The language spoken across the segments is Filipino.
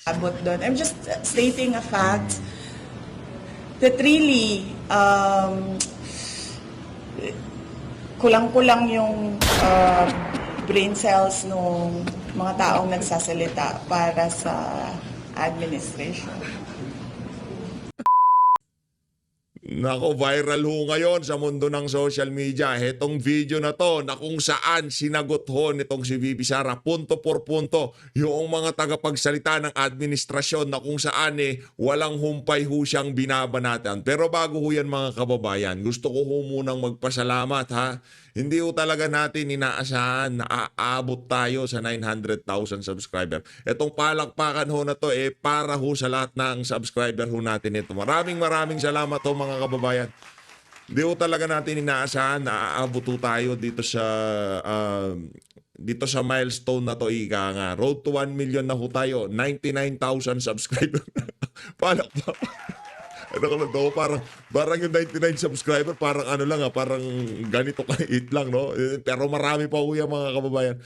abot doon. I'm just stating a fact that really kulang-kulang yung brain cells ng mga taong nagsasalita para sa administration. Nako, viral ho ngayon sa mundo ng social media. Itong video na to na kung saan sinagot ho nitong si VP Sara punto por punto yung mga tagapagsalita ng administrasyon na kung saan walang humpay ho siyang binabanatan. Pero bago ho yan mga kababayan, gusto ko ho munang magpasalamat ha. Hindi ho talaga natin inaasahan na aabot tayo sa 900,000 subscriber. Itong palakpakan ho na to para ho sa lahat ng subscriber ho natin ito. Maraming salamat ho mga kababayan. Hindi ho talaga natin inaasahan na aabot ho tayo dito sa milestone na to, ika nga. Road to 1 million na ho tayo. 99,000 subscriber. Palakpakan. Ano ka lang daw, parang yung 99 subscriber, parang ano lang parang ganito kaliit lang, no? Pero marami pa ho yung mga kababayan.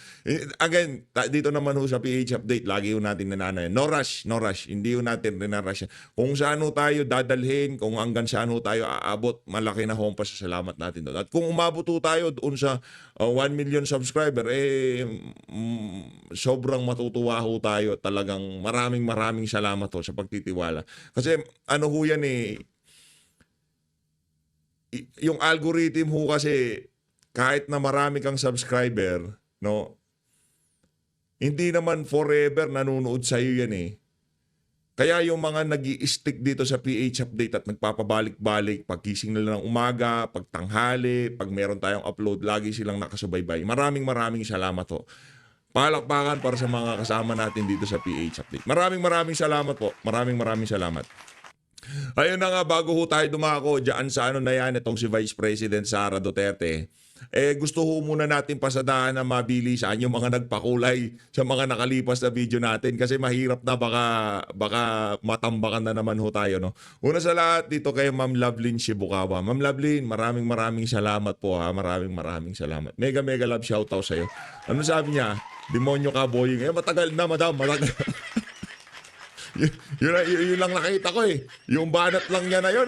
Again, dito naman ho sa PH Update, lagi ho natin nananayan. No rush. Hindi ho natin rinarush. Kung saan ho tayo dadalhin, kung hanggang saan ho tayo aabot, malaki na ho ang pasasalamat natin doon. At kung umabot ho tayo doon sa 1 million subscriber, sobrang matutuwa ho tayo. Talagang maraming salamat ho sa pagtitiwala. Kasi ano ho yan yung algorithm ho kasi kahit na marami kang subscriber, no, hindi naman forever nanonood sa iyo yan Kaya yung mga nag-i-stick dito sa PH Update at nagpapabalik-balik, pagkising nila ng umaga, pagtanghali, pag meron tayong upload, lagi silang nakasubaybay. Maraming salamat ho. Palakpakan para sa mga kasama natin dito sa PH Update. Maraming salamat po. Maraming salamat. Ayun na nga, bago ho tayo dumako dyan sa ano na yan, itong si Vice President Sara Duterte, gusto ho muna natin pasadahan na mabilisan yung mga nagpakulay sa mga nakalipas na video natin kasi mahirap na baka matambakan na naman ho tayo, no? Una sa lahat, dito kay Ma'am Lovelyn Shibukawa. Ma'am Lovelyn, maraming salamat po ha. Maraming salamat. Mega love shoutout sa'yo. Ano sabi niya? Demonyo ka, boying. Matagal na, madam. Matagal. Yun lang nakita ko Yung banat lang niya na yun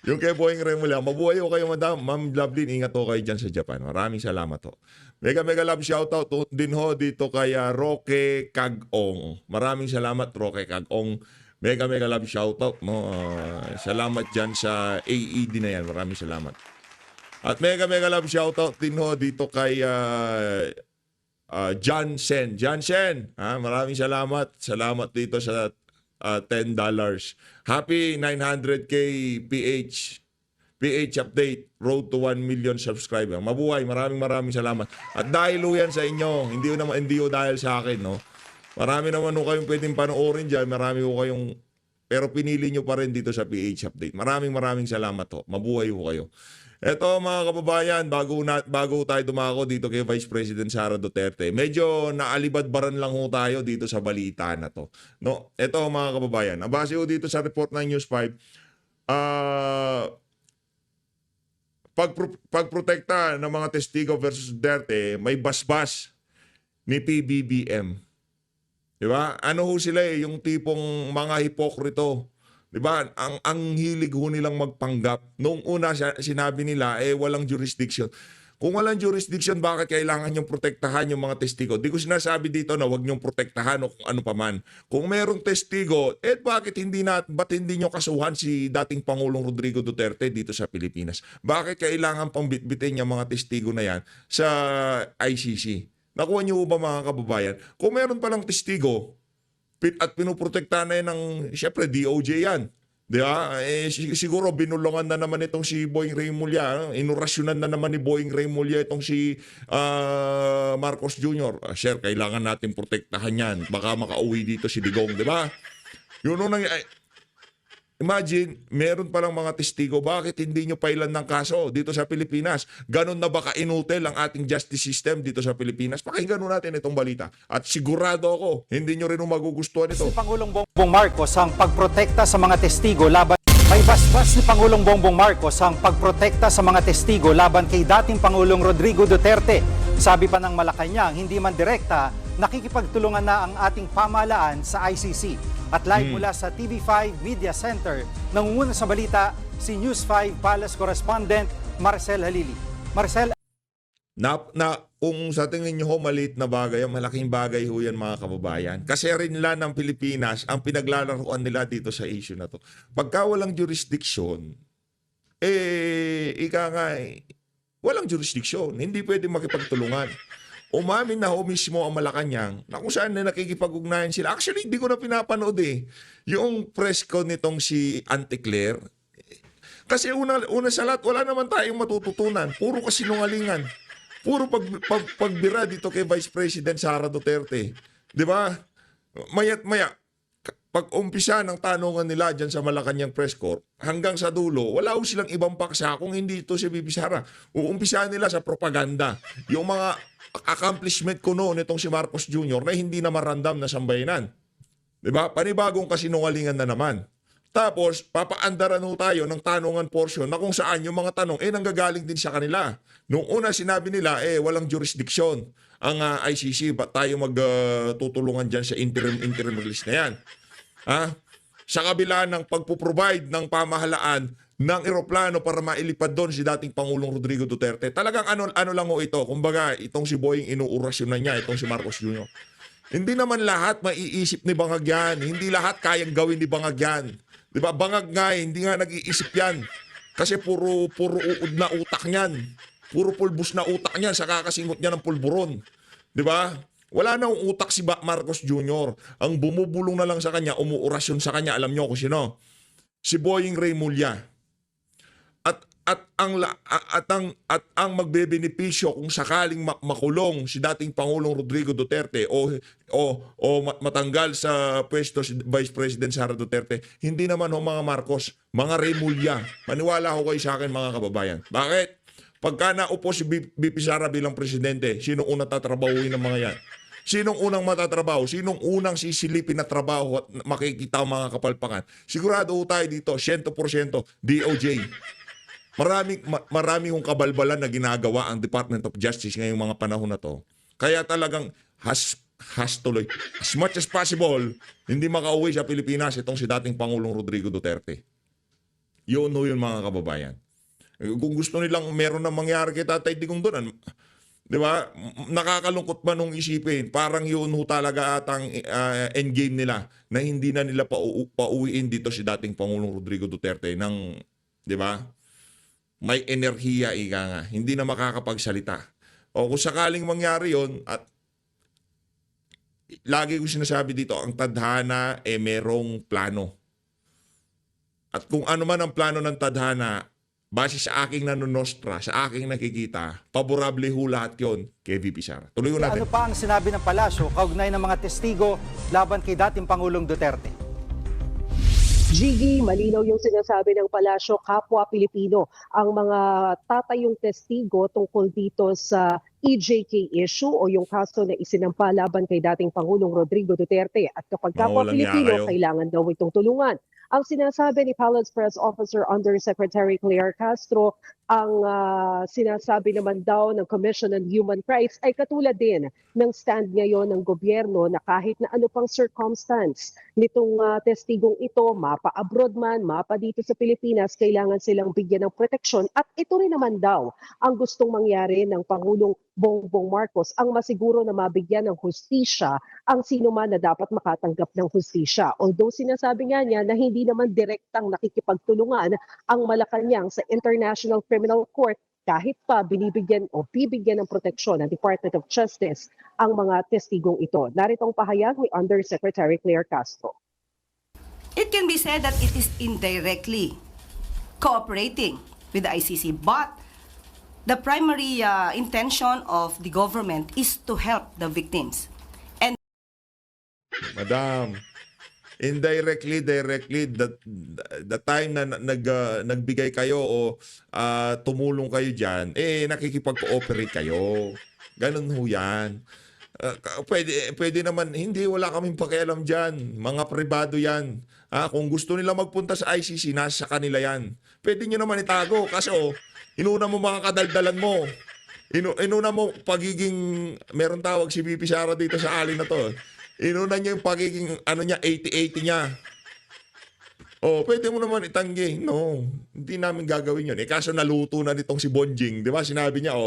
Yung kay Boying Remulla. Mabuhay ho kayo, madam. Ma'am Lovelyn, ingat ho kayo dyan sa Japan. Maraming salamat ho. Mega love shoutout din ho dito kay Roque Cagong. Maraming salamat, Roque Cagong. Mega love shoutout mo. Salamat dyan sa AED na yan. Maraming salamat. At mega love shoutout din ho dito kay John Sen. Maraming salamat. Salamat dito sa $10. Happy 900K PH Update. Road to 1 million subscriber. Mabuhay. Maraming salamat. At dahil ho yan sa inyo, hindi ho dahil sa akin, no? Marami naman ho kayong pwedeng panoorin dyan. Marami ho kayong, pero pinili nyo pa rin dito sa PH Update. Maraming salamat ho. Mabuhay ho kayo. Eto mga kababayan, bago tayo dumako dito kay Vice President Sara Duterte, medyo naalibadbaran lang ho tayo dito sa balita na to. No? Eto mga kababayan, base ho dito sa report ng News 5, pagprotekta ng mga testigo versus Duterte, may basbas ni PBBM. Diba? Ano ho sila yung tipong mga hipokrito. Diba? Ang hilig ho nilang magpanggap. Noong una sinabi nila, walang jurisdiction. Kung walang jurisdiction, bakit kailangan nyong protektahan yung mga testigo? Di ko sinasabi dito na wag nyong protektahan o kung ano paman. Kung merong testigo, ba't hindi nyo kasuhan si dating Pangulong Rodrigo Duterte dito sa Pilipinas? Bakit kailangan pang bitbitin yung mga testigo na yan sa ICC? Nakuha nyo ba mga kababayan? Kung meron palang testigo, at pinuprotektahan na yan ng, syempre, DOJ yan. Di ba? Siguro binulungan na naman itong si Boying Remulla. Inurasyonan na naman ni Boying Remulla itong si Marcos Jr. Sir, kailangan natin protektahan yan. Baka makauwi dito si Digong, di ba? Yun nang imagine, meron palang mga testigo, bakit hindi nyo pailan ng kaso dito sa Pilipinas? Ganon na ba ka-inutil ang ating justice system dito sa Pilipinas? Pakinggan natin itong balita. At sigurado ako, hindi nyo rin magugustuhan ito. Si Pangulong Bongbong Marcos ang pagprotekta sa mga testigo laban. May basbas ni Pangulong Bongbong Marcos ang pagprotekta sa mga testigo laban kay dating Pangulong Rodrigo Duterte. Sabi pa ng Malacanang, hindi man direkta, nakikipagtulungan na ang ating pamahalaan sa ICC. At live mula sa TV5 Media Center, nangunguna sa balita si News 5 Palace Correspondent Marcel Halili. Marcel, Kung sa tingin nyo ho, maliit na bagay, malaking bagay ho yan mga kababayan. Kasi rin lang ng Pilipinas, ang pinaglalaroan nila dito sa issue na to. Pagka walang jurisdiction, walang jurisdiction. Hindi pwede makipagtulungan. Umamin na ho mismo ang Malacanang na kung saan na nakikipag-ugnayan sila. Actually, hindi ko na pinapanood eh. Yung press con nitong si Auntie Claire. Kasi una sa lahat, wala naman tayong matututunan. Puro kasinungalingan. Puro pagbira dito kay Vice President Sara Duterte. Di ba? Maya't maya, pag umpisa ng tanungan nila dyan sa Malacanang Press Corps, hanggang sa dulo, wala ho silang ibang paksa kung hindi ito si Bibi Sara. Uumpisahan nila sa propaganda. Yung mga accomplishment ko noon itong si Marcos Jr. na hindi na marandam na sambayanan. Di ba? Panibagong kasinungalingan na naman. Tapos, papaandaran ho tayo ng tanungan portion na kung saan yung mga tanong, nanggagaling din sa kanila. Noong una sinabi nila, walang jurisdiction ang ICC, ba't tayo magtutulungan dyan sa interim release na yan? Sa kabila ng pagpuprovide ng pamahalaan ng eroplano para mailipad doon si dating Pangulong Rodrigo Duterte. Talagang ano lang ho ito. Kumbaga, itong si Boying inuurasyon na niya, itong si Marcos Jr. Hindi naman lahat maiisip ni Bangag yan. Hindi lahat kayang gawin ni Bangag yan. Di ba? Bangag nga hindi nga nag-iisip yan. Kasi puro uod na utak niyan. Puro pulbus na utak niyan sa kakasingot niya ng pulburon. Di ba? Wala na utak si Marcos Jr. Ang bumubulong na lang sa kanya, umuorasyon sa kanya, alam niyo kung sino? Si Boying Remulla. At ang magbebenepisyo kung sakaling makulong si dating Pangulong Rodrigo Duterte o matanggal sa pwesto si Vice President Sara Duterte, hindi naman ho mga Marcos, mga Remulla. Maniwala ho kayo sa akin mga kababayan. Bakit? Pagka naupo si BP Sara bilang presidente, sino unang tatrabahuin ng mga yan? Sinong unang matatrabaho? Sinong unang sisilipin na trabaho at makikita ang mga kapalpakan? Sigurado ho tayo dito, 100% DOJ. Marami kong kabalbalan na ginagawa ang Department of Justice ngayong mga panahon na to. Kaya talagang has tuloy. As much as possible, hindi makauwi sa Pilipinas itong si dating Pangulong Rodrigo Duterte. Yun mga kababayan. Kung gusto nilang meron na mangyari kay Tatay Digong doon, di ba? Nakakalungkot ba nung isipin? Parang yun talaga atang endgame nila na hindi na nila pauwiin dito si dating Pangulong Rodrigo Duterte ng, di ba? May enerhiya, ika nga. Hindi na makakapagsalita. O kung sakaling mangyari yon, at lagi ko sinasabi dito, ang tadhana merong plano. At kung ano man ang plano ng tadhana, base sa aking nanonostra, sa aking nakikita, paborable ho lahat yun kay VP Sara. Tuloy ko natin. ano pa ang sinabi ng palasyo kaugnay ng mga testigo laban kay dating Pangulong Duterte? Gigi, malinaw yung sinasabi ng palasyo, kapwa Pilipino ang mga tatayong testigo tungkol dito sa EJK issue o yung kaso na isinampa laban kay dating Pangulong Rodrigo Duterte. At kapag kapwa Walang Pilipino, yakayo. kailangan daw itong tulungan. Ang sinasabi ni Palace Press Officer Undersecretary Claire Castro, ang sinasabi naman daw ng Commission on Human Rights ay katulad din ng stand ngayon ng gobyerno na kahit na ano pang circumstance nitong testigong ito, mapa-abroad man, mapa dito sa Pilipinas, kailangan silang bigyan ng proteksyon. At ito rin naman daw ang gustong mangyari ng Pangulong Bongbong Marcos, ang masiguro na mabigyan ng hustisya ang sino man na dapat makatanggap ng hustisya. Although sinasabi nga niya na hindi naman direktang nakikipagtulungan ang Malacanang sa International Criminal Court, kahit pa binibigyan o bibigyan ng proteksyon ng Department of Justice ang mga testigong ito. Narito ang pahayag ni Undersecretary Claire Castro. It can be said that it is indirectly cooperating with the ICC, but the primary intention of the government is to help the victims. And Madam, indirectly, directly, the time na nagbigay kayo o tumulong kayo dyan, nakikipag-cooperate kayo. Ganun ho yan. Pwede naman, hindi, wala kaming pakialam dyan. Mga pribado yan. Kung gusto nila magpunta sa ICC, nasa kanila yan. Pwede nyo naman itago kasi inuna mo mga kadaldalan mo. Inuna mo pagiging, meron tawag si VP Sara dito sa alin na to. Inuna niya yung pagiging, ano niya, 80-80 niya. Oh, pwede mo naman itanggi. No, hindi namin gagawin yun. Eh, kaso naluto na nitong si Bonjing. Di ba? Sinabi niya,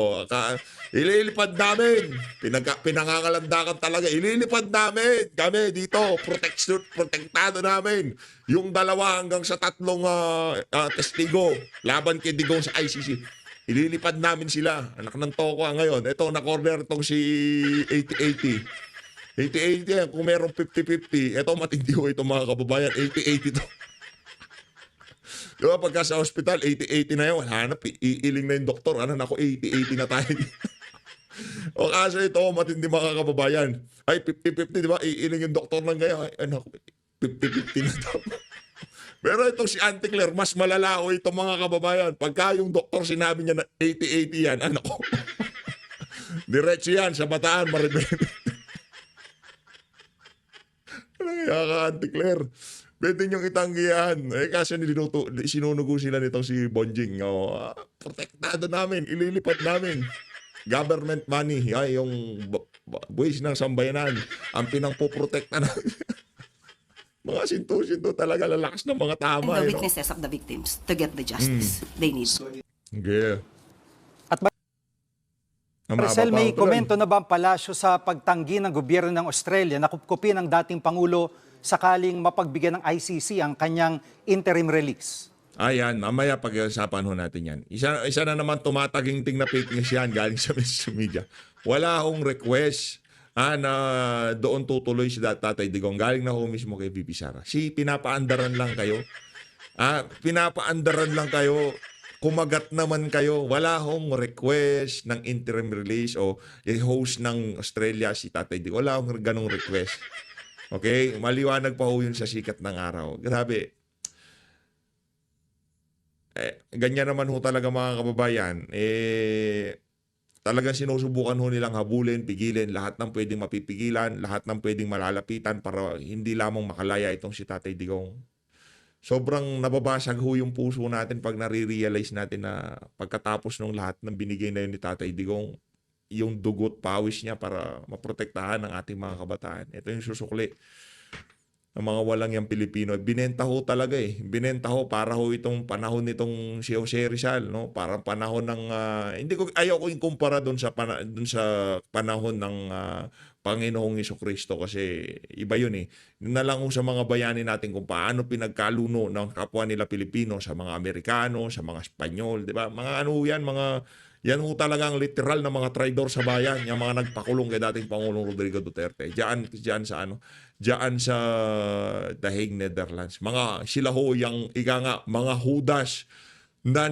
ililipad namin. Pinangangalandakan talaga. Ililipad namin. Kami dito, protektado namin. Yung 2 hanggang sa 3 testigo laban kay Digong sa ICC. Ililipad namin sila. Anak ng toko ngayon. Ito, na-corner itong si 80-80. 80-80 yan. Kung merong 50-50, ito matindi ko itong mga kababayan. 80-80 to. Diba pagka sa hospital, 80-80 na yun, hanap, iiling na yung doktor. Ano, ako 80-80 na tayo. O kaso ito, matindi mga kababayan. Ay, 50-50, di ba? Iiling yung doktor ng gaya. Ay, ano, 50-50 na to. Pero itong si Auntie Claire, mas malala ko itong mga kababayan. Pagka yung doktor sinabi niya na 80-80 yan, ano ko. Diretso yan, sa bataan, maribeli. Ano kaya ka, Auntie Claire? Pwede niyong itanggihan. Eh, kasi sinunugo sila nitong si Bonjing. Protektado namin, ililipad namin. Government money, yung buwis ng sambayanan, ang pinangpoprotekta namin. Mga sinto-sinto talaga, lalakas ng mga tama. And the witnesses of the victims to get the justice they need. Okay. At Maricel, may komento na ba ang palasyo sa pagtanggi ng gobyerno ng Australia na kupkupin ang dating Pangulo sakaling mapagbigyan ng ICC ang kanyang interim release? Ayan, mamaya pag-usapan ho natin yan. Isa na naman tumataginting na fake news yan galing sa media. Wala akong request na doon tutuloy si Tatay Digong. Galing na ho mismo kay VP Sara. Pinapaandaran lang kayo. Pinapaandaran lang kayo. Kumagat naman kayo. Wala akong request ng interim release o host ng Australia si Tatay Digong. Wala akong ganong request. Okay? Maliwanag pa ho yun sa sikat ng araw. Grabe. Ganyan naman ho talaga mga kababayan. Talagang sinusubukan ho nilang habulin, pigilin, lahat ng pwedeng mapipigilan, lahat ng pwedeng malalapitan para hindi lamang makalaya itong si Tatay Digong. Sobrang nababasag ho yung puso natin pag nare-realize natin na pagkatapos ng lahat ng binigay na yun ni Tatay Digong, yung dugot pawis niya para maprotektahan ng ating mga kabataan. Ito yung susukli ng mga walang yung Pilipino. Binenta ho talaga Binenta ho para ho itong panahon nitong si Jose Rizal, no? Parang panahon ng ayaw ko ikumpara doon sa panahon ng Panginoong Jesucristo kasi iba yun Yun na lang ho sa mga bayani natin kung paano pinagkaluno ng kapwa nila Pilipino sa mga Amerikano, sa mga Espanyol, di ba? Mga yan ho talagang literal na mga traidor sa bayan, yung mga nagpakulong kay dating Pangulong Rodrigo Duterte. Diyan sa The Hague, Netherlands. Sila ho yung mga Judas na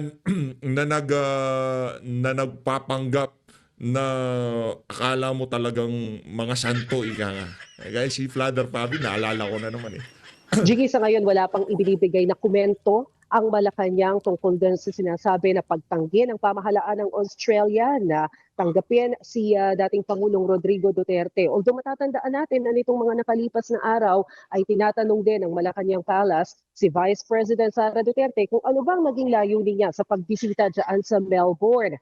nagpapanggap na akala mo talagang mga santo Guys, si Father Fabi, naalala ko na naman Jiggy, sa ngayon wala pang ibinibigay na komento ang Malacanang tungkol din sa sinasabi na pagtanggi ng pamahalaan ng Australia na tanggapin si dating Pangulong Rodrigo Duterte. Although matatandaan natin na nitong mga nakalipas na araw ay tinatanong din ng Malacanang Palace si Vice President Sara Duterte kung ano bang naging layunin niya sa pagbisita dyan sa Melbourne.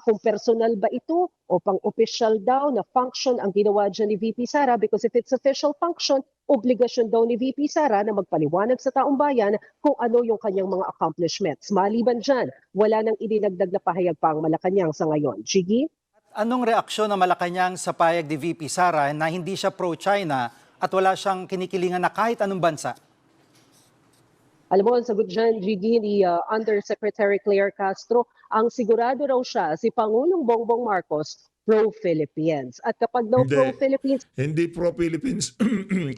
Kung personal ba ito o pang-official daw na function ang ginawa dyan ni VP Sara, because if it's official function, obligasyon daw ni VP Sara na magpaliwanag sa taong bayan kung ano yung kanyang mga accomplishments. Maliban dyan, wala nang idinagdag na pahayag pa ang Malacanang sa ngayon. Jiggy? Anong reaksyon ng Malacanang sa payag ni VP Sara na hindi siya pro-China at wala siyang kinikilingan na kahit anong bansa? Alam mo, ang sagot dyan, Jiggy, ni Undersecretary Claire Castro, ang sigurado raw siya si Pangulong Bongbong Marcos pro-Philippines. At kapag daw pro-Philippines, hindi pro-Philippines.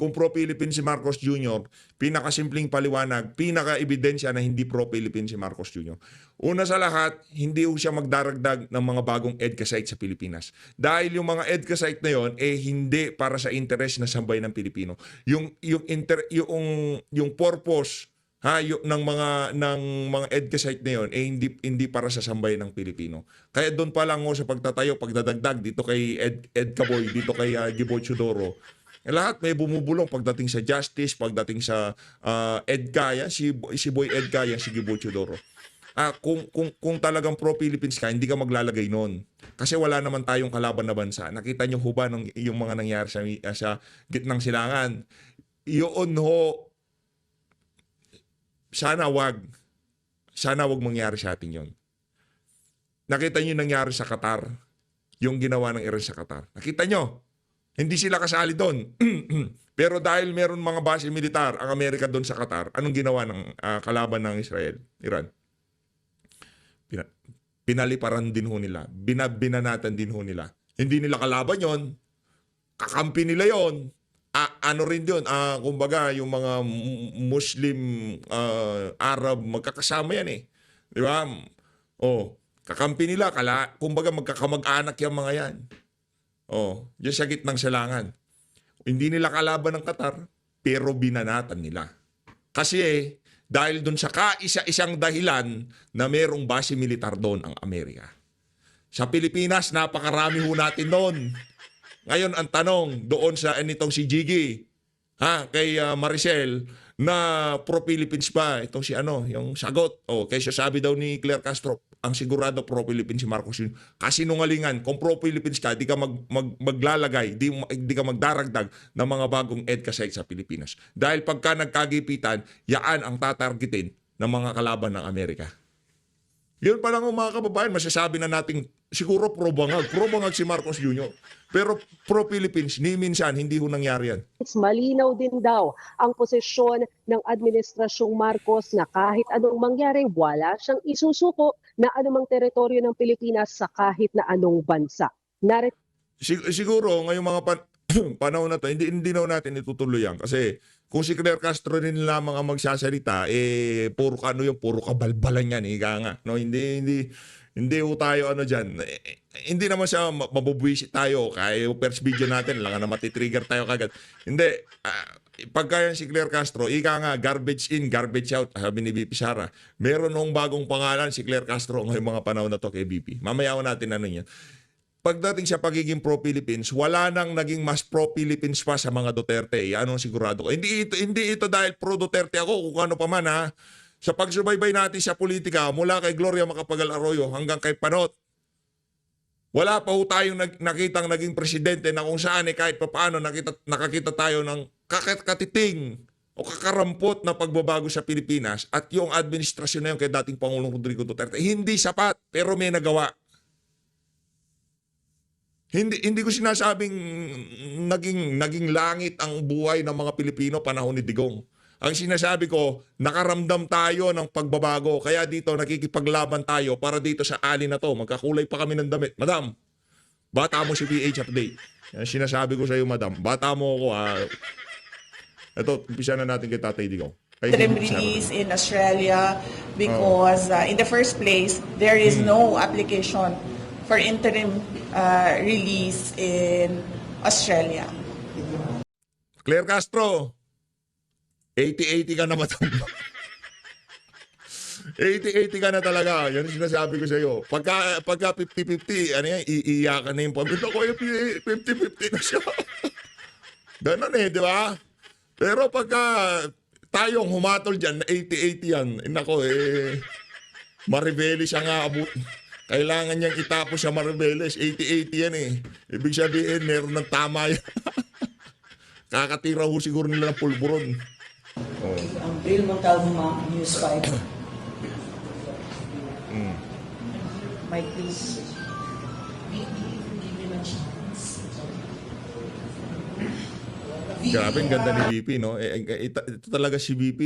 Kung pro-Philippines si Marcos Jr., pinakasimpleng paliwanag, pinaka-ebidensya na hindi pro-Philippines si Marcos Jr. Una sa lahat, hindi siya magdaragdag ng mga bagong EDCA site sa Pilipinas. Dahil yung mga EDCA site na yon hindi para sa interest na sambay ng Pilipino. Yung purpose ng mga EDCA site na yon hindi para sa sambay ng Pilipino. Kaya doon pa lang sa pagtatayo, pagdadagdag dito kay Ed Caboy, dito kay Giboy Chudoro. Lahat may bumubulong pagdating sa justice, pagdating sa EDCA, si Boy EDCA, si Giboy Chudoro. kung talagang pro-Philippines ka, hindi ka maglalagay noon. Kasi wala naman tayong kalaban na bansa. Nakita nyo ho ba yung mga nangyari sa gitnang silangan? Yun ho, sana wag mangyari sa atin yon. Nakita nyo yung nangyari sa Qatar, yung ginawa ng Iran sa Qatar. Nakita nyo, hindi sila kasali doon. Pero dahil meron mga base militar ang Amerika doon sa Qatar, anong ginawa ng kalaban ng Israel, Iran? Pinaliparan din ho nila. Binanatan din ho nila. Hindi nila kalaban yon, kakampi nila yon. Ano rin yun, kumbaga yung mga Muslim, Arab, magkakasama yan eh. Di ba? Kakampi nila, kumbaga magkakamag-anak yung mga yan. Diyan sa gitnang silangan. Hindi nila kalaban ng Qatar, pero binanatan nila. Kasi dahil dun sa kaisa-isang dahilan na merong base militar doon ang Amerika. Sa Pilipinas, napakarami ho natin doon. Ngayon, ang tanong doon sa nitong si Jiggy, kay Maricel, na pro-Philippines ba? Itong si yung sagot. Kaysa sabi daw ni Claire Castro, ang sigurado pro-Philippines si Marcos Jr. Kasi nungalingan, kung pro-Philippines ka, di ka maglalagay, di ka magdaragdag ng mga bagong EDCA site sa Pilipinas. Dahil pagka nagkagipitan, yaan ang tatargetin ng mga kalaban ng Amerika. Yun pa lang mga kababayan, masasabi na natin siguro pro-bangag si Marcos Jr. Pero pro-Philippines, ni minsan, hindi ho nangyari yan. Malinaw din daw ang posisyon ng Administrasyong Marcos na kahit anong mangyari, wala siyang isusuko na anumang teritoryo ng Pilipinas sa kahit na anong bansa. Siguro, ngayong mga panahon na to, hindi na natin itutuloy yan. Kasi kung si Claire Castro rin lamang ang magsasalita, puro kabalbalan yan. No? Hindi ho tayo dyan. Hindi naman siya mabubwisit tayo. Kaya yung first video natin, lang na matitrigger tayo kagad. Hindi. Pagka yan si Claire Castro, garbage in, garbage out, sabi ni BP Sara. Meron nung bagong pangalan si Claire Castro ngayong mga panahon na to kay BP. Mamaya natin yan. Pagdating sa pagiging pro-Philippines, wala nang naging mas pro-Philippines pa sa mga Duterte. Anong sigurado ko? Hindi ito dahil pro-Duterte ako, kung ano pa man Sa pagsubaybay natin sa politika, mula kay Gloria Macapagal Arroyo hanggang kay Panot, wala pa ho tayong nakitang naging presidente na kung saan kahit papaano nakakita tayo ng katiting o kakarampot na pagbabago sa Pilipinas at yung administrasyon na yun kay dating Pangulong Rodrigo Duterte. Hindi sapat, pero may nagawa. Hindi ko sinasabing naging langit ang buhay ng mga Pilipino panahon ni Digong. Ang sinasabi ko, nakaramdam tayo ng pagbabago. Kaya dito nakikipaglaban tayo para dito sa ali na to. Magkakulay pa kami ng damit. Madam, bata mo si PH update. Yan sinasabi ko sa iyo, madam. Bata mo ako. Ito, umpisa na natin kay Tatay Digong. Interim release in Australia because in the first place, there is no application for interim release in Australia. Claire Castro, 80-80 ka na madam. 80-80 ka na talaga. Yan ang sinasabi ko sa iyo. Pagka 50-50, iiyakan na yung pamilya ko. 50-50 na siya. Ganun di ba? Pero pagka tayong humatol dyan, 80-80 yan. Nako Maribeles siya nga abot. Kailangan niyang itapos sa Maribeles. 80-80 yan Ibig sabihin, meron ng tama yan. Kakatira ho siguro nila ng pulburon. Ang Bill Montalvo, News 5. Mike, please. Grabe, ang ganda ni BP, no? Ito talaga si BP,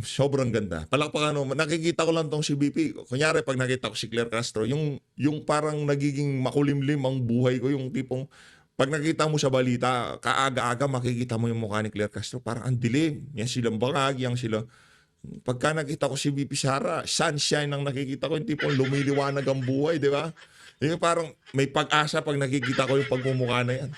sobrang ganda. Palakpakan, nakikita ko lang tong si BP. Kunyari, pag nakita ko si Claire Castro, yung parang nagiging makulimlim ang buhay ko, yung tipong, pag nakita mo sa balita, kaaga-aga makikita mo yung mukha ni Claire Castro, parang ang dilim. Yan silang bangag, yan sila. Pagka nakita ko si BP Sara, sunshine ang nakikita ko, yung tipong lumiliwanag ang buhay, di ba? Yung parang may pag-asa pag nakikita ko yung pagmumukha na yan.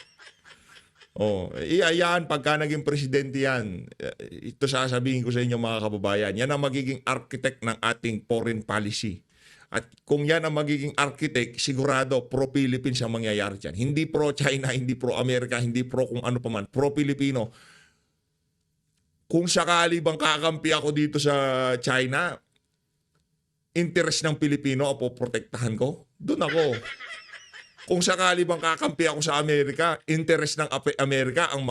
Yan, pagka naging presidente yan, ito sasabihin ko sa inyo mga kababayan, yan ang magiging architect ng ating foreign policy. At kung yan ang magiging architect, sigurado pro-Philippines ang mangyayari dyan. Hindi pro-China, hindi pro-America, hindi pro kung ano pa man. Pro-Filipino. Kung sakali bang kakampi ako dito sa China, interest ng Pilipino o poprotektahan ko, doon ako. Kung sakali bang kakampi ako sa Amerika, interest ng Amerika ang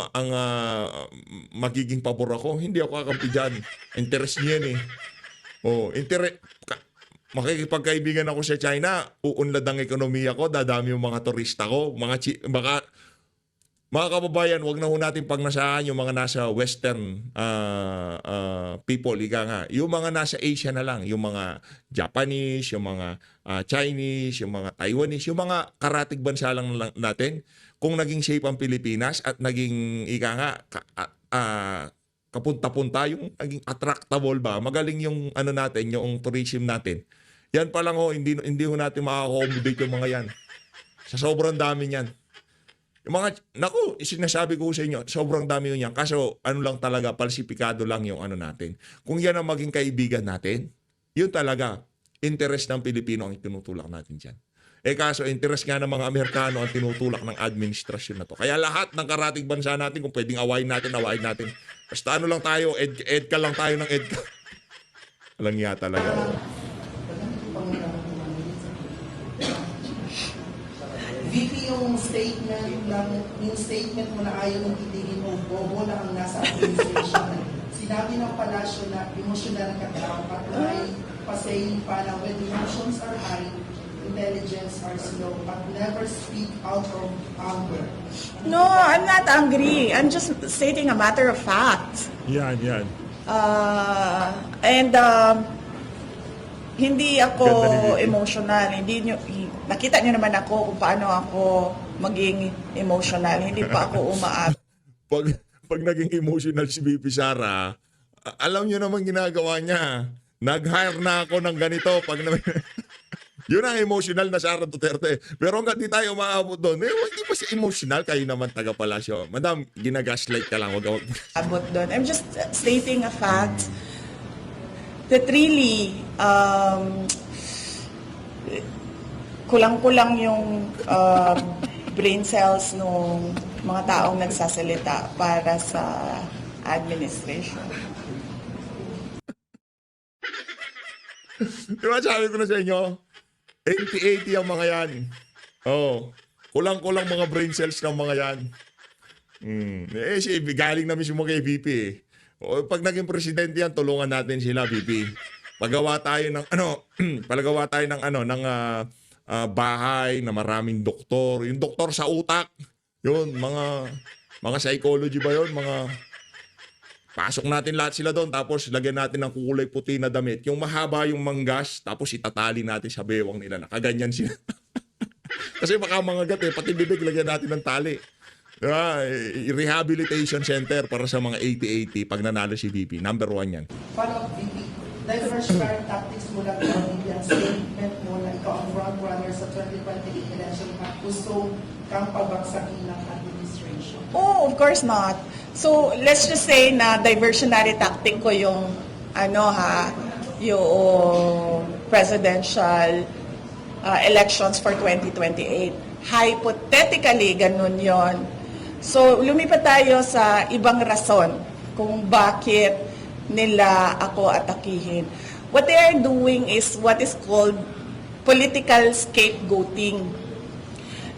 magiging pabor ako, hindi ako kakampi dyan. Interest niya yan eh. Oh, makikipagkaibigan ako sa China, uunlad ang ekonomiya ko, dadami yung mga turista ko, mga kababayan, wag na ho natin pagnasahan yung mga nasa Western people, ika nga. Yung mga nasa Asia na lang, yung mga Japanese, yung mga Chinese, yung mga Taiwanese, yung mga karatig bansa lang natin. Kung naging safe ang Pilipinas at naging, ika nga, kapunta-punta, yung naging attractable ba, magaling yung ano natin, yung tourism natin. Yan pa lang ho, hindi ho natin maka-accommodate yung mga yan. Sa sobrang dami niyan. Yung mga, naku, sinasabi ko sa inyo, sobrang dami yun yan. Kaso, ano lang talaga, falsifikado lang yung ano natin. Kung yan ang maging kaibigan natin, yun talaga, interest ng Pilipino ang tinutulak natin dyan. Kaso, interest nga ng mga Amerikano ang tinutulak ng administrasyon na to. Kaya lahat ng karating bansa natin, kung pwedeng awayin natin. Basta ano lang tayo, EDCA lang tayo ng EDCA. Walang nga talaga. VP, yung statement mo na ayaw mong titigin mo, bobo na ang nasa administration. Sinabi ng palasyo na emosyonal ka daw at may pasaying pa na when emotions are high, intelligence are slow, but never speak out of anger. No, I'm not angry. I'm just stating a matter of fact. Yan. Hindi ako Ganda ni Vicky. emotional. Nakita niyo naman ako kung paano ako maging emotional. Hindi pa ako umaat. Pag naging emotional si VP Sara, alam niyo naman ginagawa niya. Nag-hire na ako ng ganito. Yun ang emotional na Sara Duterte. Pero hanggang di tayo maabot doon, hindi pa siya emotional. Kayo naman taga-palasyo. Madam, ginagaslight ka lang. Wag. Abot doon. I'm just stating a fact that really kulang-kulang yung brain cells ng mga taong nagsasalita para sa administration. Diba sabi ko na sa inyo, 80-80 ang mga yan. Oh, kulang-kulang mga brain cells ng mga yan. Galing na mismo kay VP eh. O, pag naging presidente yan, tulungan natin sila, VP. Pagawa tayo ng bahay na maraming doktor. Yung doktor sa utak. Yun, mga psychology ba yun? Pasok natin lahat sila doon, tapos lagyan natin ng kulay puti na damit. Yung mahaba yung manggas, tapos itatali natin sa bewang nila. Nakaganyan sila. Kasi baka mga gat pati bibig lagyan natin ng tali. Rehabilitation center para sa mga 80-80 pag nanalo si VP. Number 1 yan. Follow-up, VP. Diversionary tactics mo lang ang statement mo na ikaw ang front-runner sa 2028 election at gusto kang pabagsakin ng administration. Oh, of course not. So, let's just say na diversionary tactic ko yung yung presidential elections for 2028. Hypothetically, ganun yon. So, lumipat tayo sa ibang rason kung bakit nila ako atakihin. What they are doing is what is called political scapegoating.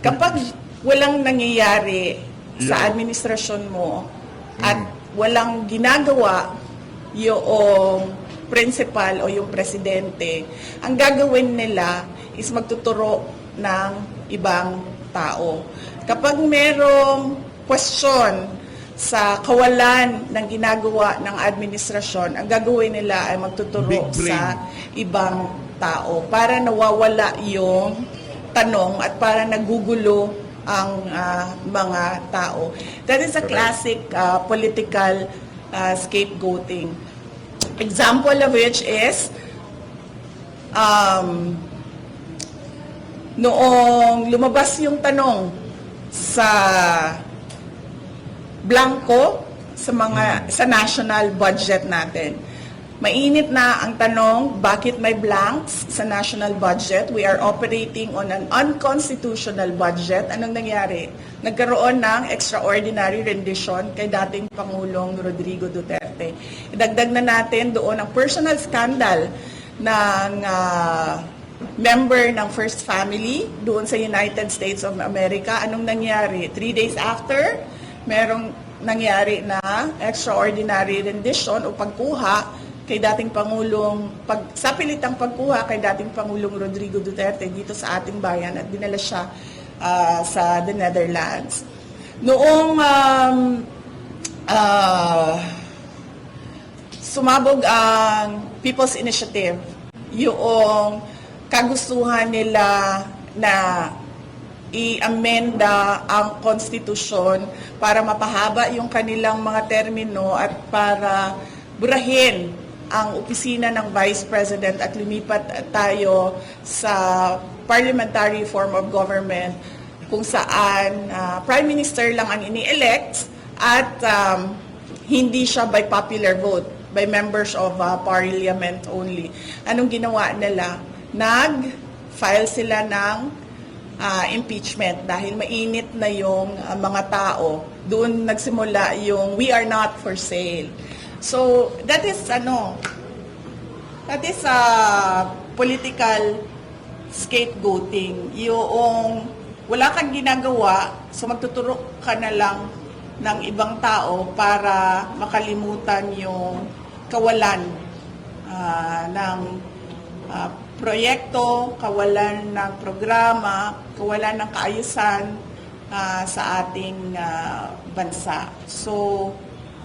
Kapag walang nangyayari sa administrasyon mo at walang ginagawa yung principal o yung presidente, ang gagawin nila is magtuturo ng ibang tao. Kapag merong question sa kawalan ng ginagawa ng administrasyon, ang gagawin nila ay magtuturo sa ibang tao para nawawala yung tanong at para nagugulo ang mga tao. That is a classic political scapegoating. Example of which is noong lumabas yung tanong sa blanco sa national budget natin. Mainit na ang tanong, bakit may blanks sa national budget? We are operating on an unconstitutional budget. Anong nangyari? Nagkaroon ng extraordinary rendition kay dating Pangulong Rodrigo Duterte. Idagdag na natin doon ang personal scandal ng member ng First Family doon sa United States of America. Anong nangyari? 3 days after, merong nangyari na extraordinary rendition o pagkuha kay dating Pangulong, sa pilitang pagkuha kay dating Pangulong Rodrigo Duterte dito sa ating bayan at dinala siya sa the Netherlands. Noong sumabog ang People's Initiative, yung kagustuhan nila na i-amenda ang konstitusyon para mapahaba yung kanilang mga termino at para burahin ang opisina ng Vice President at lumipat tayo sa parliamentary form of government kung saan Prime Minister lang ang ini-elect at hindi siya by popular vote, by members of parliament only. Anong ginawa nila? Nag-file sila ng impeachment dahil mainit na yung mga tao. Doon nagsimula yung we are not for sale. So that is political scapegoating. Yung wala kang ginagawa, so magtuturo ka na lang ng ibang tao para makalimutan yung kawalan ng proyekto, kawalan ng programa, kawalan ng kaayusan sa ating bansa. So,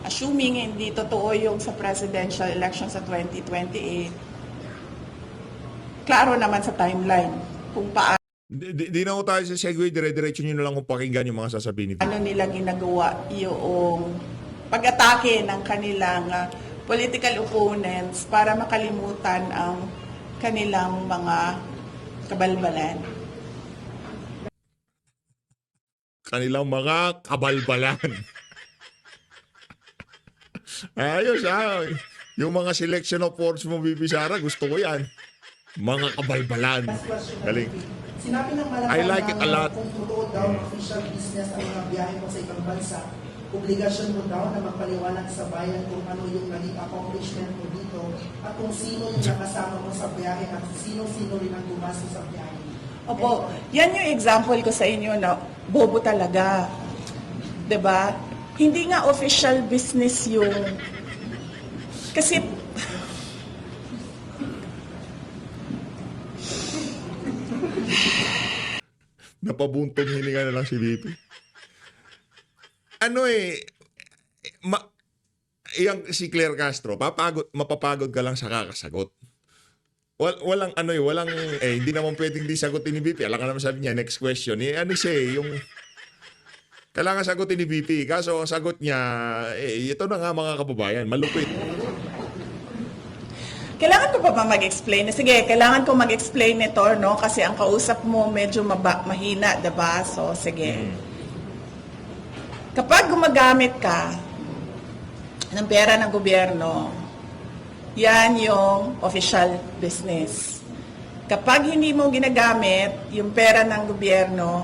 assuming hindi totoo yung sa presidential election sa 2028, klaro naman sa timeline kung paano Di na ko tayo sa segue, dire-diretso nyo na lang kung pakinggan yung mga sasabihin nito. nila ginagawa yung pag-atake ng kanilang political opponents para makalimutan ang kanilang mga kabalbalan. Kanilang mga kabalbalan. Ayos yung mga selection of force mo, Bibi Sara, gusto ko yan. Mga kabalbalan. Galing. Sinabi ng Malacanang I like it a lot. Kung totoo daw ng official business ang mga biyahe mo sa ibang bansa, obligasyon mo daw na magpaliwanag sa bayan kung ano yung naging accomplishment mo dito at kung sino yung nakasama mo sa biyahe at sino-sino rin ang gumastos sa biyahe. Opo, yan yung example ko sa inyo na bobo talaga. 'Di ba? Hindi nga official business yung kasi Napabuntong hininga na lang si Bibi. Yang si Claire Castro, mapapagod ka lang sa kakasagot. Walang hindi naman pwedeng di sagutin ni BP. Alam ka naman sabi niya, next question. Yung kailangan sagutin ni BP. Kaso ang sagot niya, ito na nga mga kababayan, malupit. kailangan ko pa ba mag-explain? Sige, kailangan ko mag-explain nito, no? Kasi ang kausap mo medyo mahina, diba? So, sige. Kapag gumagamit ka ng pera ng gobyerno, yan yung official business. Kapag hindi mo ginagamit yung pera ng gobyerno,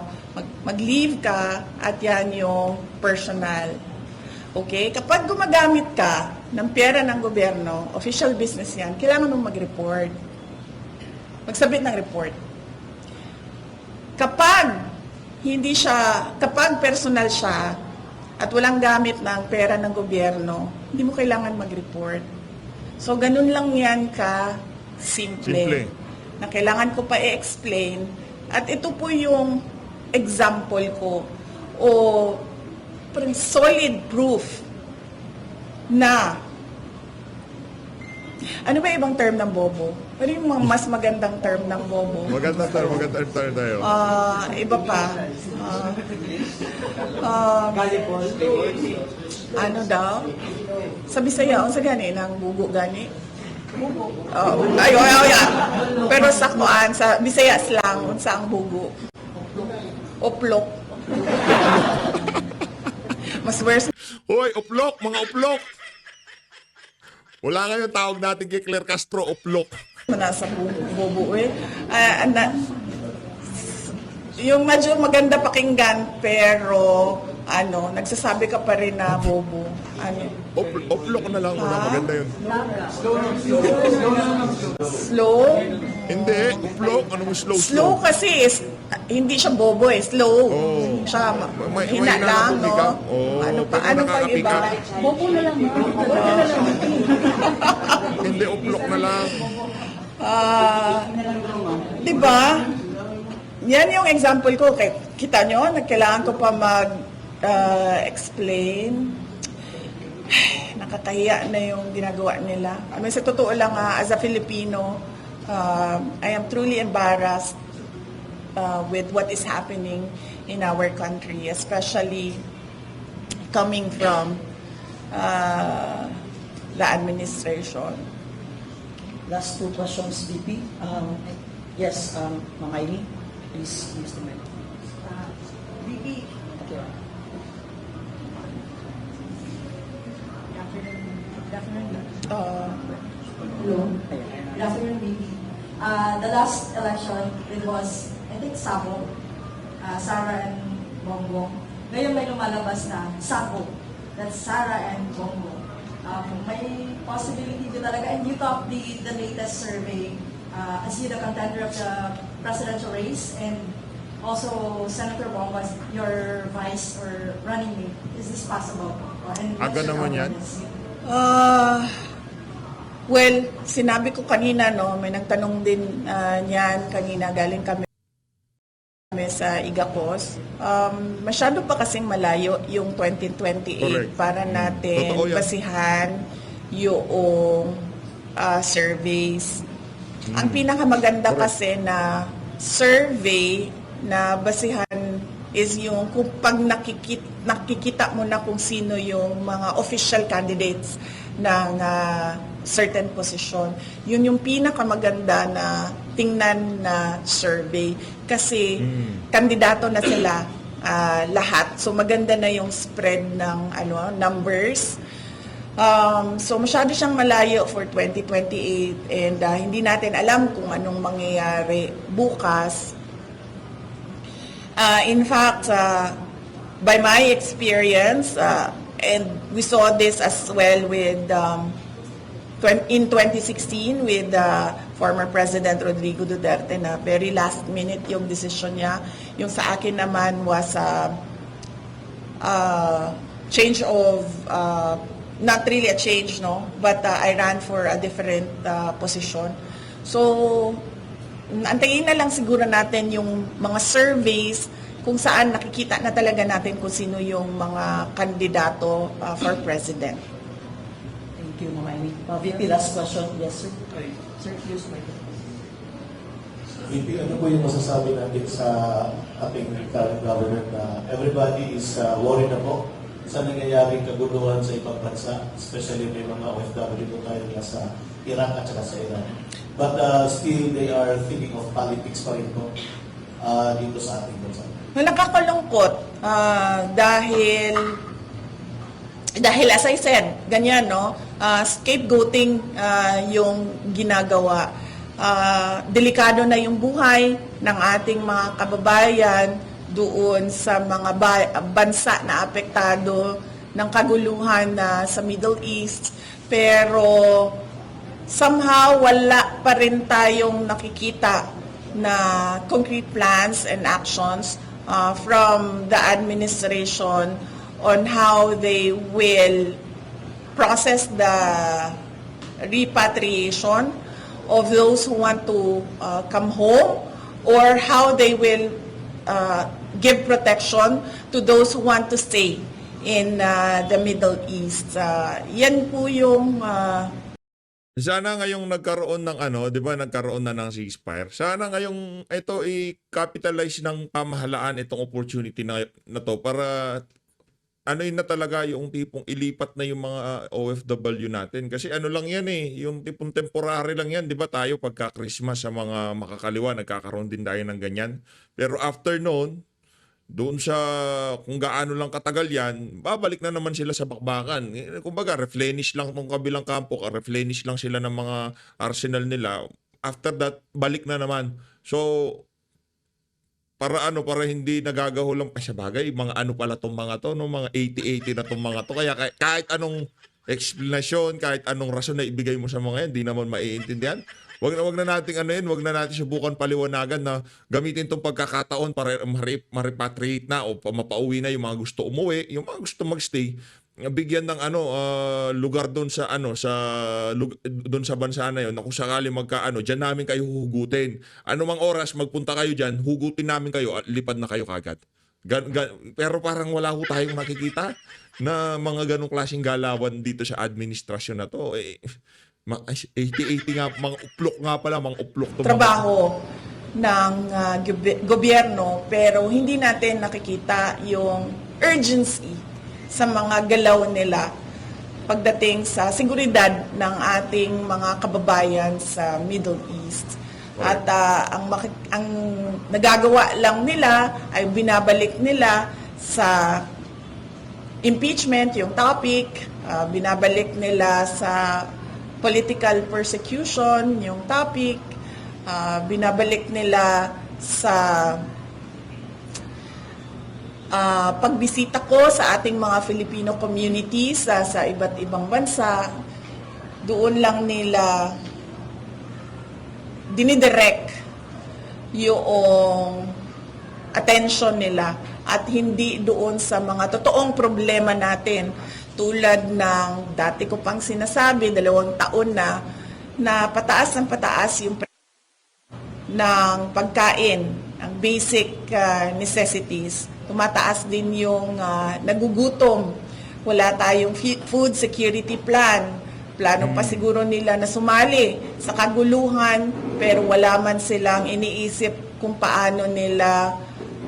mag-leave ka at yan yung personal. Okay? Kapag gumagamit ka ng pera ng gobyerno, official business yan, kailangan mong mag-report. Magsabit ng report. Kapag kapag personal siya at walang gamit ng pera ng gobyerno, hindi mo kailangan mag-report. So, ganun lang yan simple. Na kailangan ko pa i-explain. At ito po yung example ko o solid proof na ano ba ibang term ng bobo? Ano yung mga mas magandang term ng bobo? Magandang term tayo. Iba pa. Ano daw? Sa Bisaya, sa gani, ng bugo gani? Bugo. Ay. Pero sa kuan, sa Bisaya slang, unsa ang bugo? Oplok. Mas worse. Hoy, uplok, mga uplok! Wala nga yung tawag natin kay Claire Castro, uplok. Nasa bobo eh. Yung medyo maganda pakinggan pero nagsasabi ka pa rin na bobo. Ano? Off-lock na lang. Maganda yun. Slow? Hindi, off-lock. Ano mo slow? Slow kasi is, hindi siya bobo eh, slow. Oo. Siya May hina lang, nakapumika. no? Oo, Ano pa, pero ano pa yung iba? nakakapika. Bobo na lang, no? Bobo na lang. Hindi, off-lock na lang. Di ba? Yan yung example ko. Kita nyo, kailangan ko pa explain. Nakakahiya na yung ginagawa nila. I mean, sa totoo lang, as a Filipino, I am truly embarrassed with what is happening in our country, especially coming from the administration. Last two questions, VP. Yes, Ma'am Aimee, please use the mic. VP, Okay. Hello. Good afternoon, VP. The last election, it was, I think, Sabo, Sara and Bongbong. Ngayon may lumalabas na Sabo. That's Sara and Bongbong. May possibility to talaga, and you top the latest survey as you the contender of the presidential race, and also Senator Bongo as your vice or running mate. Is this possible? And what's Aga your naman yan. confidence? Well, sinabi ko kanina, no, may nagtanong din niyan kanina, galing kami sa Igacos. Masyado pa kasing malayo yung 2028 Correct. para natin Totoo yan. basihan yung surveys. Ang pinakamaganda kasi na survey na basihan is yung kung pag nakikita mo na kung sino yung mga official candidates ng certain position. Yun yung pinakamaganda na tingnan na survey kasi kandidato na sila lahat. So maganda na yung spread ng numbers. So masyado siyang malayo for 2028 and hindi natin alam kung anong mangyayari bukas. In fact, by my experience, and we saw this as well with in 2016 with former President Rodrigo Duterte na very last minute yung decision niya. Yung sa akin naman was change of not really a change, no, but I ran for a different position. So antayin na lang siguro natin yung mga surveys kung saan nakikita na talaga natin kung sino yung mga kandidato for president. Thank you, Ma'am Aimee. VP, last question. Yes, sir. Sir, use the mic. VP, ano po yung masasabi natin sa ating current government na everybody is worried na po sa nangyayaring kaguluhan sa ibang bansa, especially may mga OFW po tayo sa Iraq at saka sa Iran. But still, they are thinking of politics pa rin po dito sa ating bansa. Nakakalungkot dahil as I said, ganyan, no? Scapegoating yung ginagawa. Delikado na yung buhay ng ating mga kababayan doon sa mga bansa na apektado ng kaguluhan sa Middle East. Pero somehow wala pa rin tayong nakikita na concrete plans and actions from the administration on how they will process the repatriation of those who want to come home, or how they will give protection to those who want to stay in the Middle East. Yan po yung Sana ngayong nagkaroon ng di ba nagkaroon na ng ceasefire. Sana ngayong ito i-capitalize ng pamahalaan itong opportunity na to para yun na talaga yung tipong ilipat na yung mga OFW natin. Kasi lang yan yung tipong temporary lang yan. Di ba tayo pagka Christmas sa mga makakaliwa, nagkakaroon din tayo ng ganyan. Pero after noon, doon sa kung gaano lang katagal yan, babalik na naman sila sa bakbakan. Kumbaga, replenish lang tong kabilang kampo, replenish lang sila ng mga arsenal nila. After that, balik na naman. So, para hindi nagagahulang pa sa bagay, mga ano pala tong mga to, no, mga 80-80 na tong mga to. Kaya kahit anong explanation, kahit anong rason na ibigay mo sa mga yan, di naman maiintindihan. Wag na nating wag na natin subukan paliwanagan na gamitin tong pagkakataon para ma-repatriate na o mapauwi na yung mga gusto umuwi, yung mga gusto magstay, bigyan ng lugar doon sa doon sa bansa na yon, na kung sakali diyan namin kayo huhugutin. Anumang oras magpunta kayo diyan, hugutin namin kayo at lipad na kayo kagad. Pero parang wala ho tayong nakikita na mga ganong klaseng galawan dito sa administrasyon na to. 80-80 nga, mga uplok to. Trabaho ng gobyerno, pero hindi natin nakikita yung urgency sa mga galaw nila pagdating sa seguridad ng ating mga kababayan sa Middle East. At ang nagagawa lang nila ay binabalik nila sa impeachment yung topic, binabalik nila sa political persecution yung topic, binabalik nila sa pagbisita ko sa ating mga Filipino communities sa iba't ibang bansa. Doon lang nila dinidirect yung attention nila at hindi doon sa mga totoong problema natin. Tulad ng dati ko pang sinasabi, 2 taon na pataas ng pataas yung ng pagkain, ang basic necessities. Tumataas din yung nagugutom. Wala tayong food security plan. Plano pa siguro nila na sumali sa kaguluhan, pero wala man silang iniisip kung paano nila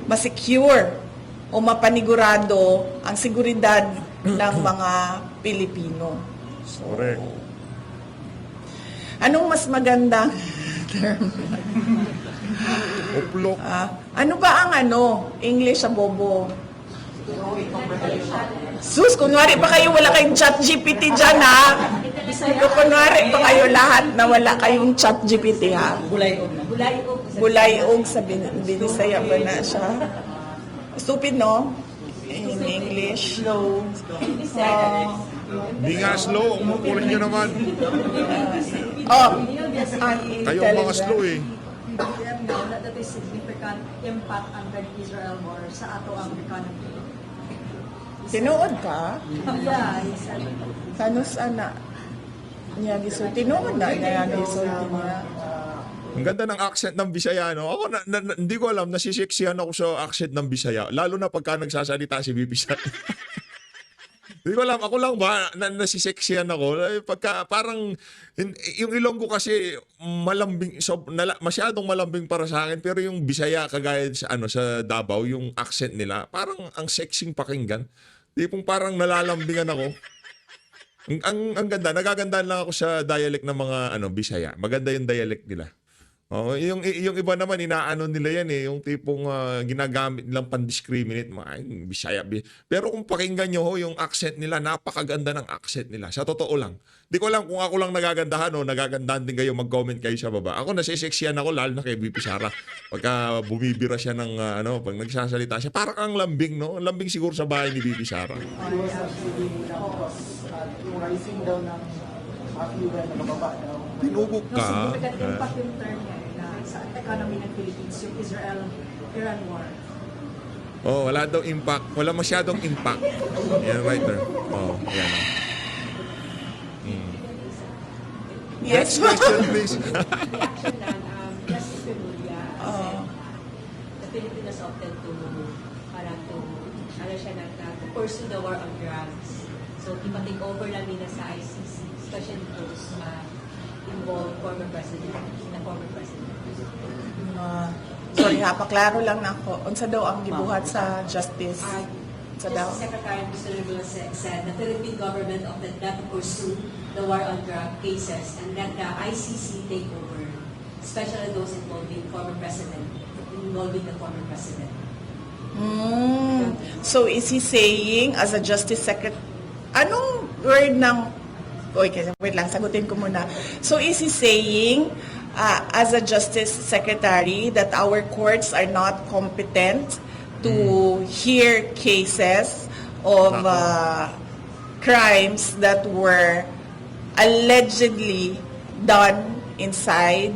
masecure o mapanigurado ang seguridad ng mga Pilipino. So, Correct. anong mas magandang term? Uplok. Ano ba ang English sa bobo? Sus, kunwari pa kayo wala kayong chat GPT dyan, ha? Kunwari pa kayo lahat na wala kayong chat GPT, ha? Bulayog sa Binisaya ba na siya? Stupid, no? In English. Slow. Di nga slow, umukulit nyo naman. Kayong mga slow eh. Now that there is significant impact under the Israel war sa ato ang economy. Tinuod ka? Yeah, yes. Kanus ana? Niya gisulti. Tinuod na niya gisulti niya. Ang ganda ng accent ng Bisaya, no? Ako, hindi ko alam, nasiseksihan ako sa accent ng Bisaya. Lalo na pagka nagsasalita si VP Sara. Hindi ko alam, ako lang ba, nasiseksihan ako. Pagka parang, yung Ilonggo kasi, malambing, masyadong malambing para sa akin. Pero yung Bisaya, kagaya sa, sa Davao, yung accent nila, parang ang sexing pakinggan. Di pong parang nalalambingan ako. Ang ganda, nagagandaan lang ako sa dialect ng mga Bisaya. Maganda yung dialect nila. Oh, yung iba naman inaano nila yan yung tipong ginagamit nilang pan-discriminate Bisaya. Pero kung pakinggan nyo yung accent nila, napakaganda ng accent nila. Sa totoo lang. Di ko alam kung ako lang nagagandahan o nagagandahan din kayo, mag-comment kayo sa baba. Ako nasiseksiyan ako lalo na kay VP Sara. Pagka bumibira siya ng pag nagsasalita siya, parang ang lambing, no? Ang lambing siguro sa bahay ni VP Sara. Yung rising daw ng affluent na bababa daw. Tinugog ka. Significant impact yung term niya sa economy ng Philippines, yung Israel-Iran war. Oh, wala daw impact. Wala masyadong impact. Yan, writer. Oh, yan. Yes. Next question, please. Justice Penulia said the Filipinos opted to pursue the war on drugs. So, ipa-take over lang nila sa ICC, especially those involved former president, na former president. Sorry ha, paklaro lang na ako. Unsa daw ang gibuhat sa justice? Unsa daw? Justice Secretary Mr. Regular said the Philippine government opted not to pursue the war on drug cases and let the ICC take over, especially those involving the former president. So is he saying as a justice secretary, anong word ng, wait lang, sagutin ko muna. So is he saying as a Justice Secretary that our courts are not competent to hear cases of crimes that were allegedly done inside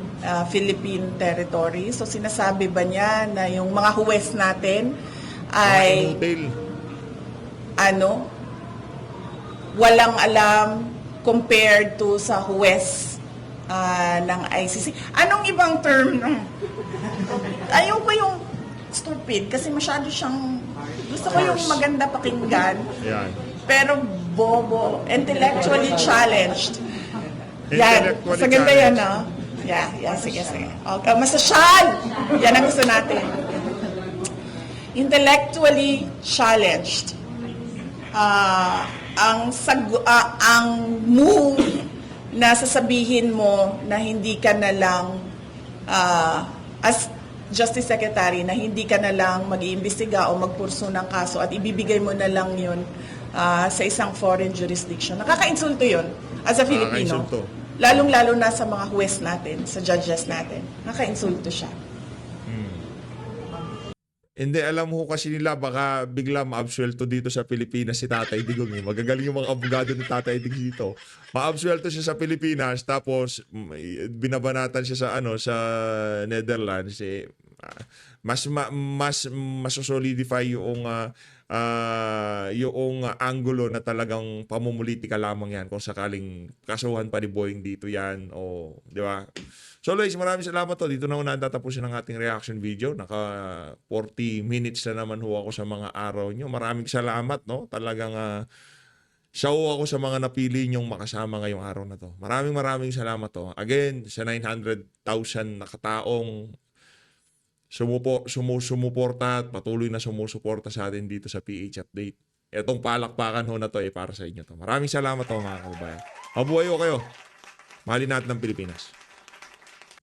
Philippine territory. So sinasabi ba niya na yung mga huwes natin ay walang alam compared to sa huwes ng ICC? Anong ibang term? Ayoko yung stupid kasi masyado siyang, gusto ko yung maganda pakinggan. Yan. Pero bobo, intellectually challenged. Yan, Intellectually sa ganda yan, challenged. no? Yeah, sige. Okay, masasyal! Yan ang gusto natin. Intellectually challenged. Ang move na sasabihin mo na hindi ka na lang as Justice Secretary na hindi ka na lang mag-iimbestiga o magpurso ng kaso at ibibigay mo na lang yun sa isang foreign jurisdiction. Nakaka-insulto yun as a Filipino. Nakaka-insulto. Lalong-lalo na sa mga huwes natin, sa judges natin. Nakaka-insulto siya. Hindi, alam mo kasi nila, baka bigla ma-absuelto dito sa Pilipinas si Tatay Digong. Magagaling yung mga abogado ni Tatay Digong dito. Ma-absuelto siya sa Pilipinas, tapos binabanatan siya sa Netherlands. Mas solidify yung angulo na talagang pamumulitika lamang yan kung sakaling kasuhan pa ni Boying dito yan. O, di ba? So guys, maraming salamat to. Dito na ho natatapusin ang ating reaction video. Naka 40 minutes na naman ho ako sa mga araw nyo. Maraming salamat, no? Talagang siya ho ako sa mga napili nyong makasama ngayong araw na to. Maraming salamat to. Again, sa 900,000 na kataong sumuporta at patuloy na sumusuporta sa atin dito sa PH Update. Itong palakpakan ho na to para sa inyo to. Maraming salamat to mga kababayan. Mabuhay ho kayo. Mahalin natin ang Pilipinas.